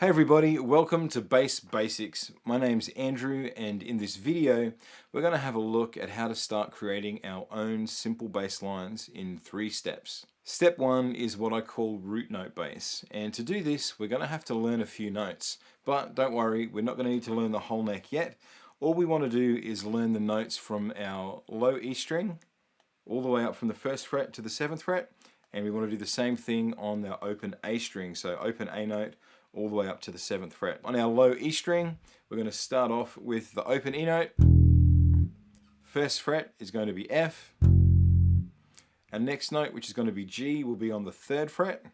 Hey everybody, welcome to Bass Basics. My name's Andrew, and in this video we're going to have a look at how to start creating our own simple bass lines in 3 steps. Step 1 is what I call root note bass, and to do this we're going to have to learn a few notes. But don't worry, we're not going to need to learn the whole neck yet. All we want to do is learn the notes from our low E string all the way up from the 1st fret to the 7th fret, and we want to do the same thing on our open A string, so open A note all the way up to the 7th fret. On our low E string, we're going to start off with the open E note. 1st fret is going to be F. Our next note, which is going to be G, will be on the 3rd fret.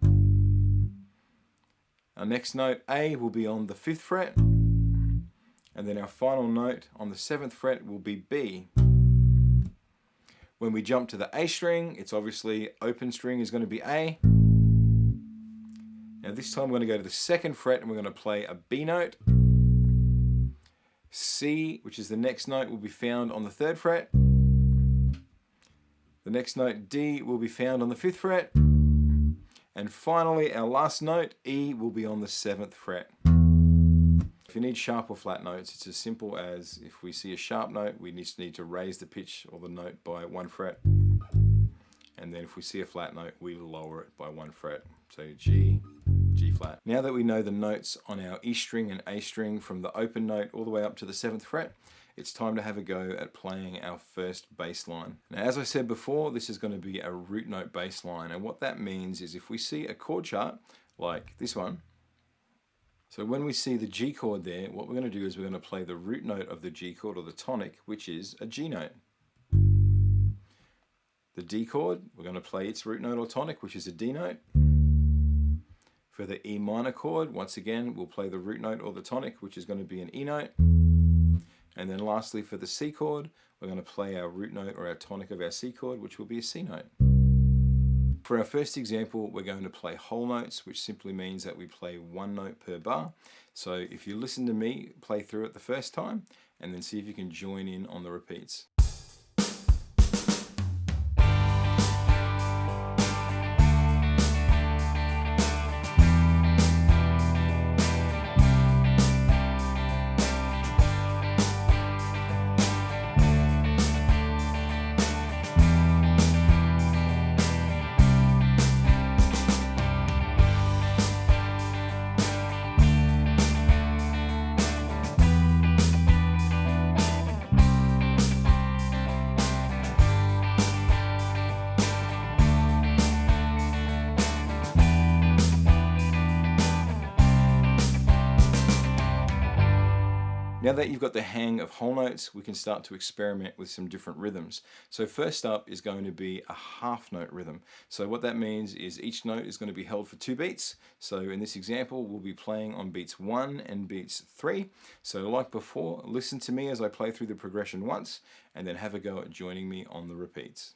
Our next note, A, will be on the 5th fret. And then our final note on the 7th fret will be B. When we jump to the A string, it's obviously open string is going to be A. Now this time we're going to go to the 2nd fret and we're going to play a B note. C, which is the next note, will be found on the 3rd fret. The next note, D, will be found on the 5th fret. And finally, our last note, E, will be on the 7th fret. If you need sharp or flat notes, it's as simple as if we see a sharp note, we just need to raise the pitch or the note by 1 fret. And then if we see a flat note, we lower it by 1 fret. So G, G flat. Now that we know the notes on our E string and A string from the open note all the way up to the 7th fret, it's time to have a go at playing our first bass line. Now, as I said before, this is going to be a root note bass line, and what that means is if we see a chord chart like this one, so when we see the G chord there, what we're going to do is we're going to play the root note of the G chord, or the tonic, which is a G note. The D chord, we're going to play its root note or tonic, which is a D note. For the E minor chord, once again, we'll play the root note or the tonic, which is going to be an E note. And then lastly, for the C chord, we're going to play our root note or our tonic of our C chord, which will be a C note. For our first example, we're going to play whole notes, which simply means that we play 1 note per bar. So if you listen to me play through it the first time, and then see if you can join in on the repeats. Now that you've got the hang of whole notes, we can start to experiment with some different rhythms. So first up is going to be a half note rhythm. So what that means is each note is going to be held for 2 beats. So in this example, we'll be playing on beats 1 and beats 3. So like before, listen to me as I play through the progression once, and then have a go at joining me on the repeats.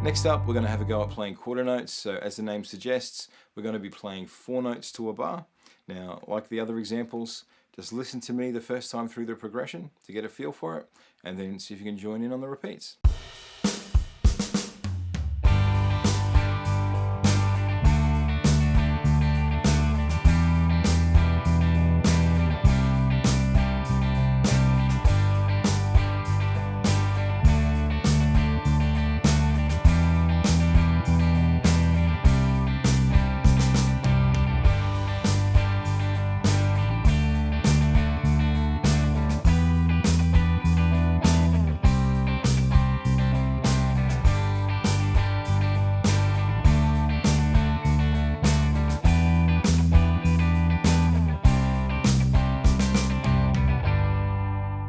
Next up, we're going to have a go at playing quarter notes. So as the name suggests, we're going to be playing 4 notes to a bar. Now, like the other examples, just listen to me the first time through the progression to get a feel for it, and then see if you can join in on the repeats.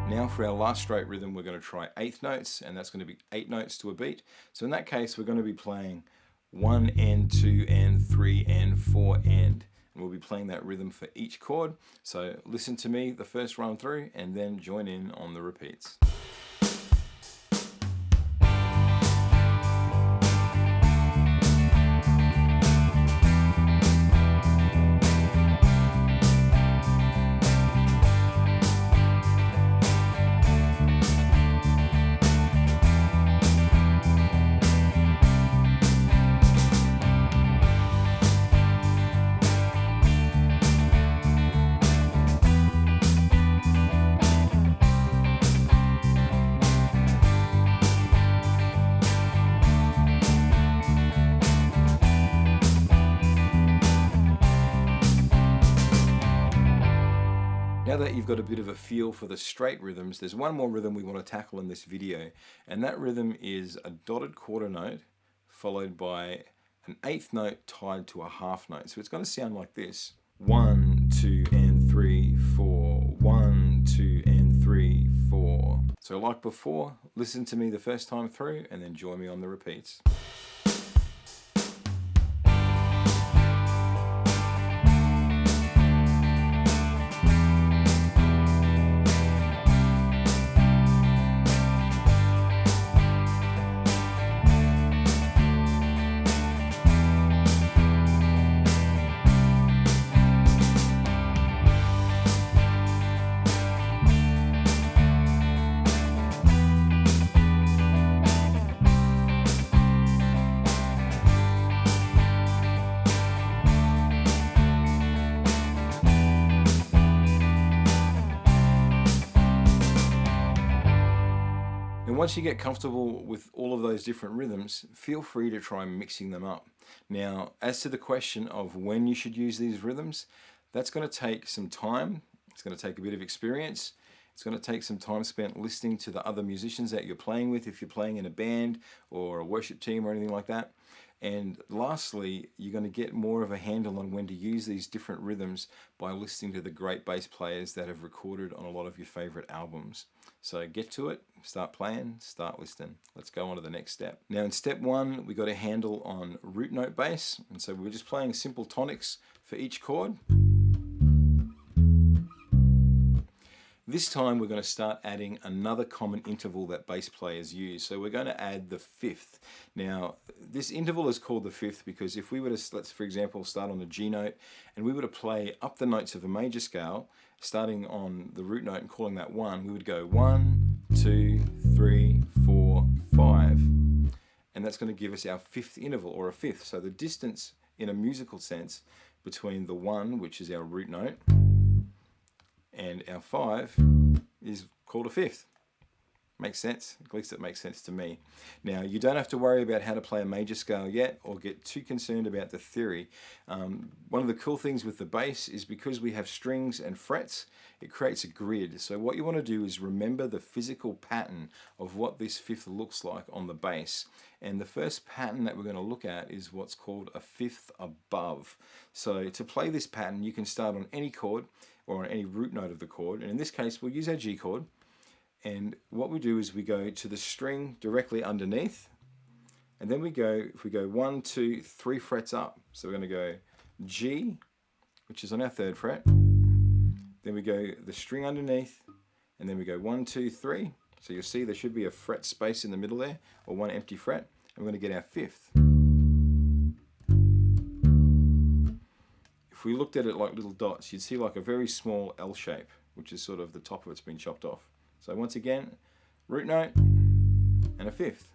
Now for our last straight rhythm, we're going to try eighth notes, and that's going to be 8 notes to a beat. So in that case, we're going to be playing 1 and 2 and 3 and 4 and we'll be playing that rhythm for each chord. So listen to me the first run through and then join in on the repeats. Now that you've got a bit of a feel for the straight rhythms, there's one more rhythm we want to tackle in this video, and that rhythm is a dotted quarter note followed by an eighth note tied to a half note. So it's going to sound like this: 1, 2 and 3, 4, 1, 2 and 3, 4. So like before, listen to me the first time through and then join me on the repeats. And once you get comfortable with all of those different rhythms, feel free to try mixing them up. Now, as to the question of when you should use these rhythms, that's going to take some time. It's going to take a bit of experience. It's going to take some time spent listening to the other musicians that you're playing with, if you're playing in a band or a worship team or anything like that. And lastly, you're going to get more of a handle on when to use these different rhythms by listening to the great bass players that have recorded on a lot of your favorite albums. So get to it, start playing, start listening. Let's go on to the next step. Now in step 1, we got a handle on root note bass. And so we're just playing simple tonics for each chord. This time we're going to start adding another common interval that bass players use. So we're going to add the fifth. Now this interval is called the fifth because if we were to, let's for example, start on the G note and we were to play up the notes of a major scale, starting on the root note and calling that 1, we would go 1, 2, 3, 4, 5. And that's going to give us our fifth interval, or a fifth. So the distance in a musical sense between the 1, which is our root note, and our 5 is called a fifth. Makes sense? At least it makes sense to me. Now, you don't have to worry about how to play a major scale yet or get too concerned about the theory. One of the cool things with the bass is because we have strings and frets, it creates a grid. So what you want to do is remember the physical pattern of what this fifth looks like on the bass. And the first pattern that we're going to look at is what's called a fifth above. So to play this pattern, you can start on any chord or on any root note of the chord. And in this case, we'll use our G chord. And what we do is we go to the string directly underneath, and then we go, if we go 1, 2, 3 frets up, so we're going to go G, which is on our 3rd fret, then we go the string underneath, and then we go 1, 2, 3, so you'll see there should be a fret space in the middle there, or one empty fret, and we're going to get our fifth. If we looked at it like little dots, you'd see like a very small L shape, which is sort of the top of it's been chopped off. So once again, root note and a fifth.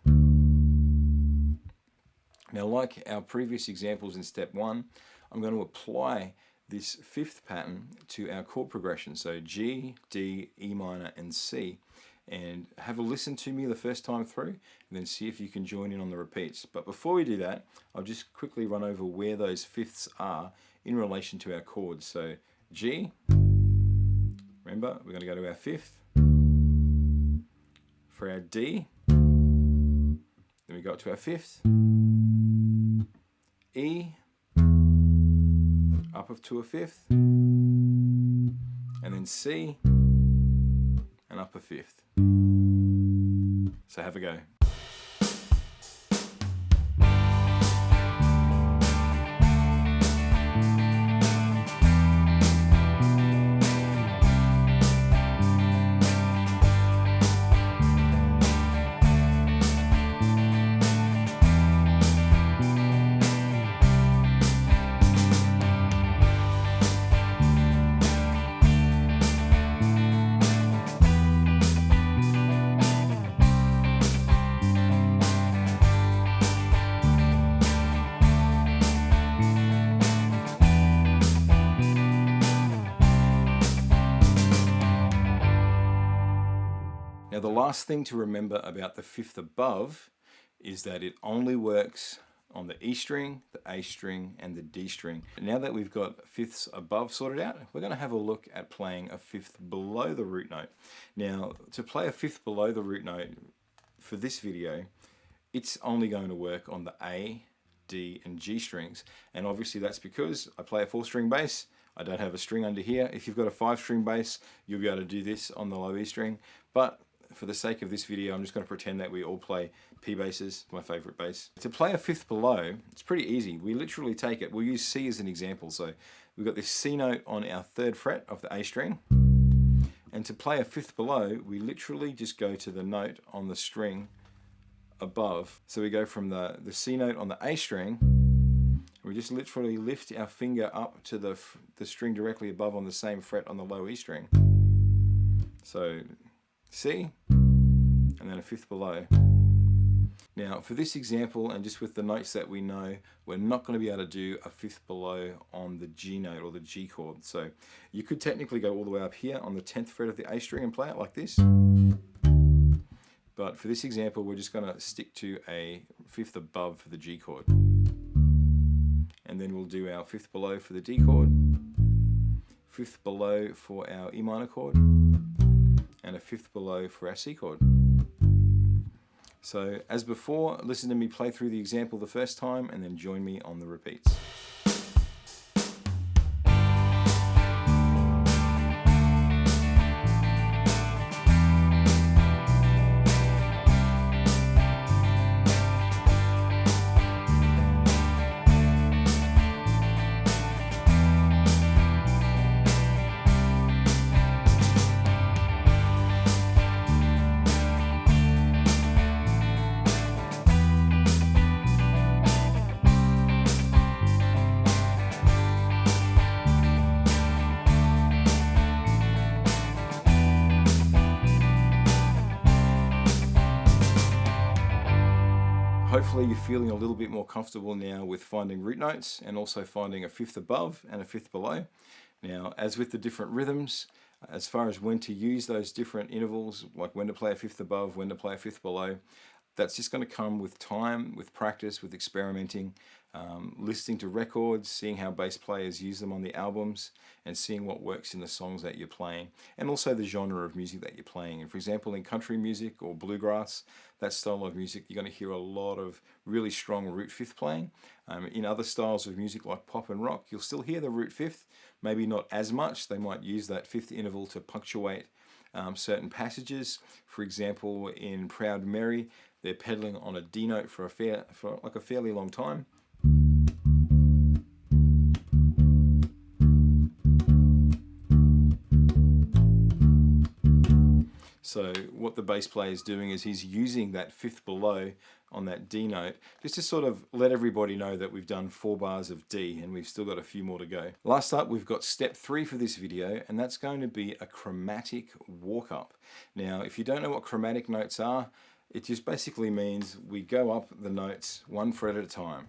Now, like our previous examples in step 1, I'm going to apply this fifth pattern to our chord progression. So G, D, E minor, and C. And have a listen to me the first time through, and then see if you can join in on the repeats. But before we do that, I'll just quickly run over where those fifths are in relation to our chords. So G, remember, we're going to go to our fifth. For our D, then we go up to our fifth, E, up to a fifth, and then C, an upper fifth. So have a go. Now the last thing to remember about the fifth above is that it only works on the E string, the A string, and the D string. Now that we've got fifths above sorted out, we're going to have a look at playing a fifth below the root note. Now, to play a fifth below the root note for this video, it's only going to work on the A, D, and G strings. And obviously that's because I play a 4-string bass. I don't have a string under here. If you've got a 5-string bass, you'll be able to do this on the low E string. But for the sake of this video, I'm just going to pretend that we all play P basses, my favorite bass. To play a fifth below, it's pretty easy. We literally take it. We'll use C as an example. So we've got this C note on our 3rd fret of the A string. And to play a fifth below, we literally just go to the note on the string above. So we go from the C note on the A string. We just literally lift our finger up to the string directly above on the same fret on the low E string. So C, and then a fifth below. Now for this example, and just with the notes that we know, we're not going to be able to do a fifth below on the G note or the G chord. So you could technically go all the way up here on the 10th fret of the A string and play it like this. But for this example, we're just going to stick to a fifth above for the G chord. And then we'll do our fifth below for the D chord, fifth below for our E minor chord, and a fifth below for our C chord. So as before, listen to me play through the example the first time and then join me on the repeats. Hopefully you're feeling a little bit more comfortable now with finding root notes and also finding a fifth above and a fifth below. Now, as with the different rhythms, as far as when to use those different intervals, like when to play a fifth above, when to play a fifth below, that's just going to come with time, with practice, with experimenting, listening to records, seeing how bass players use them on the albums, and seeing what works in the songs that you're playing, and also the genre of music that you're playing. And for example, in country music or bluegrass, that style of music, you're going to hear a lot of really strong root fifth playing. In other styles of music like pop and rock, you'll still hear the root fifth, maybe not as much. They might use that fifth interval to punctuate certain passages. For example, in Proud Mary, they're pedaling on a D note for a fairly long time. So what the bass player is doing is he's using that fifth below on that D note just to sort of let everybody know that we've done 4 bars of D and we've still got a few more to go. Last up, we've got step 3 for this video, and that's going to be a chromatic walk up. Now, if you don't know what chromatic notes are, it just basically means we go up the notes 1 fret at a time.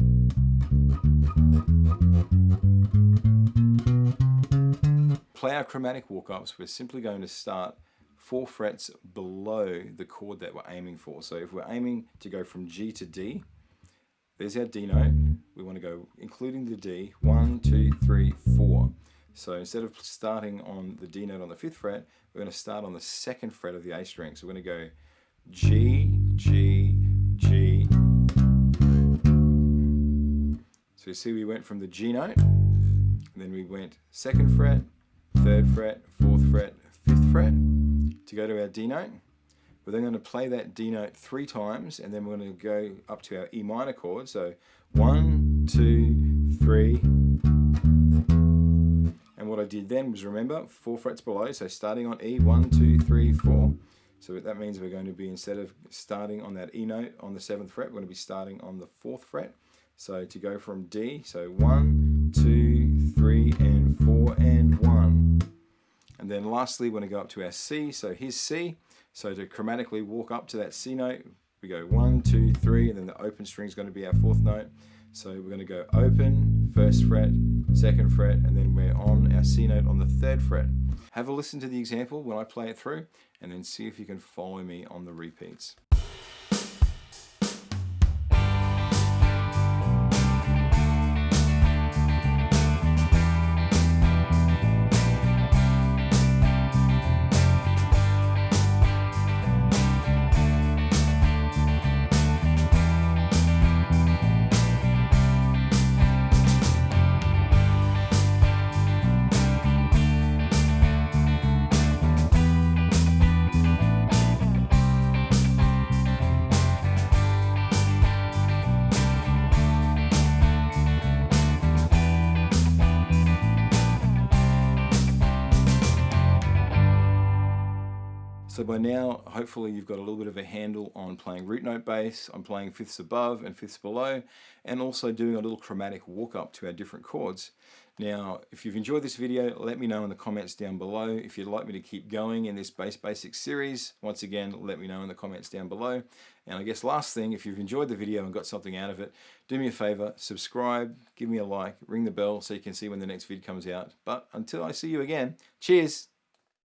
Play our chromatic walk ups, we're simply going to start 4 frets below the chord that we're aiming for. So if we're aiming to go from G to D, there's our D note. We want to go, including the D, 1, 2, 3, 4. So instead of starting on the D note on the 5th fret, we're going to start on the 2nd fret of the A string. So we're going to go G, G, G. So you see we went from the G note, and then we went 2nd fret, 3rd fret, 4th fret, 5th fret. to go to our D note. We're then going to play that D note 3 times, and then we're going to go up to our E minor chord. So 1, 2, 3. And what I did then was, remember, 4 frets below. So starting on E, 1, 2, 3, 4. So that means we're going to be, instead of starting on that E note on the 7th fret, we're going to be starting on the 4th fret. So to go from D, so 1, 2, 3, and 4, and 1. And then lastly, we're going to go up to our C. So here's C. So to chromatically walk up to that C note, we go 1, 2, 3, and then the open string is going to be our 4th note. So we're going to go open, 1st fret, 2nd fret, and then we're on our C note on the 3rd fret. Have a listen to the example when I play it through, and then see if you can follow me on the repeats. So by now, hopefully you've got a little bit of a handle on playing root note bass, on playing fifths above and fifths below, and also doing a little chromatic walk up to our different chords. Now, if you've enjoyed this video, let me know in the comments down below. If you'd like me to keep going in this Bass Basics series, once again, let me know in the comments down below. And I guess last thing, if you've enjoyed the video and got something out of it, do me a favor, subscribe, give me a like, ring the bell so you can see when the next vid comes out. But until I see you again, cheers!